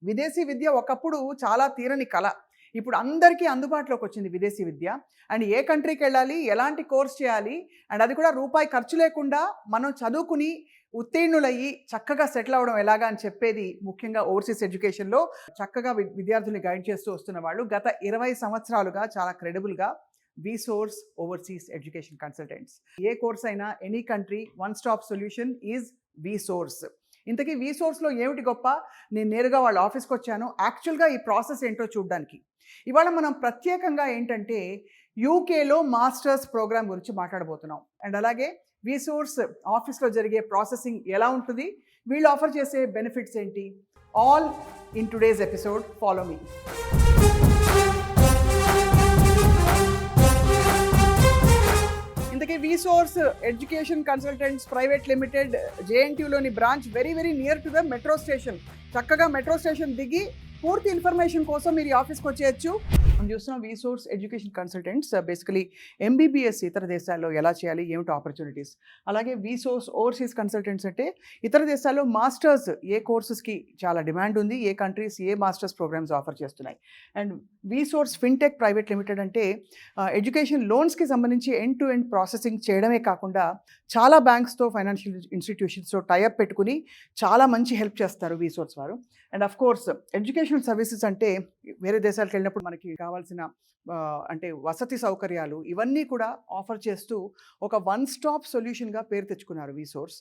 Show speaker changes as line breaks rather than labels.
విదేశీ విద్య ఒకప్పుడు చాలా తీరని కల. ఇప్పుడు అందరికీ అందుబాటులోకి వచ్చింది విదేశీ విద్య. అండ్ ఏ కంట్రీకెళ్ళాలి, ఎలాంటి కోర్స్ చేయాలి, అండ్ అది కూడా రూపాయి ఖర్చు లేకుండా మనం చదువుకుని ఉత్తీర్ణులయ్యి చక్కగా సెటిల్ అవ్వడం ఎలాగా అని చెప్పేది ముఖ్యంగా ఓవర్సీస్ ఎడ్యుకేషన్‌లో చక్కగా విద్యార్థుల్ని గైడ్ చేస్తూ వస్తున్న వాళ్ళు గత 20 సంవత్సరాలుగా చాలా క్రెడిబుల్‌గా విసోర్స్ ఓవర్సీస్ ఎడ్యుకేషన్ కన్సల్టెంట్స్. ఏ కోర్స్ అయినా any country one stop solution is Vsource. ఇంతకీ విసోర్స్‌లో ఏమిటి గొప్ప? నేను నేరుగా వాళ్ళ ఆఫీస్‌కొచ్చాను. యాక్చువల్‌గా ఈ ప్రాసెస్ ఏంటో చూడ్డానికి. ఇవాళ మనం ప్రత్యేకంగా ఏంటంటే యూకేలో మాస్టర్స్ ప్రోగ్రామ్ గురించి మాట్లాడబోతున్నాం. అండ్ అలాగే విసోర్స్ ఆఫీస్‌లో జరిగే ప్రాసెసింగ్ ఎలా ఉంటుంది? వీళ్ళు ఆఫర్ చేసే బెనిఫిట్స్ ఏంటి? All in today's episode. Follow me. ఇంతకీ Vsource education consultants private limited జేఎన్టీయూలోని branch very near to the metro station. చక్కగా మెట్రో స్టేషన్ దిగి పూర్తి ఇన్ఫర్మేషన్ కోసం మీరు ఈ ఆఫీస్కి వచ్చేయచ్చు. మనం చూస్తున్నాం విసోర్స్ ఎడ్యుకేషన్ కన్సల్టెంట్స్ బేసికలీ ఎంబీబీఎస్ ఇతర దేశాల్లో ఎలా చేయాలి, ఏమిటి ఆపర్చునిటీస్. అలాగే విసోర్స్ ఓవర్సీస్ కన్సల్టెంట్స్ అంటే ఇతర దేశాల్లో మాస్టర్స్ ఏ కోర్సెస్కి చాలా డిమాండ్ ఉంది, ఏ కంట్రీస్ ఏ మాస్టర్స్ ప్రోగ్రామ్స్ ఆఫర్ చేస్తున్నాయి. అండ్ విసోర్స్ ఫిన్టెక్ ప్రైవేట్ లిమిటెడ్ అంటే ఎడ్యుకేషన్ లోన్స్కి సంబంధించి ఎండ్ టు ఎండ్ ప్రాసెసింగ్ చేయడమే కాకుండా చాలా బ్యాంక్స్తో ఫైనాన్షియల్ ఇన్స్టిట్యూషన్స్తో టైఅప్ పెట్టుకుని చాలా మంచి హెల్ప్ చేస్తారు విసోర్స్ వారు. And of course educational services అంటే వేరే దేశాలకు వెళ్ళినప్పుడు మనకి కావాల్సిన అంటే వసతి సౌకర్యాలు ఇవన్నీ కూడా ఆఫర్ చేస్తూ ఒక వన్ స్టాప్ సొల్యూషన్గా పేరు తెచ్చుకున్నారు విసోర్స్.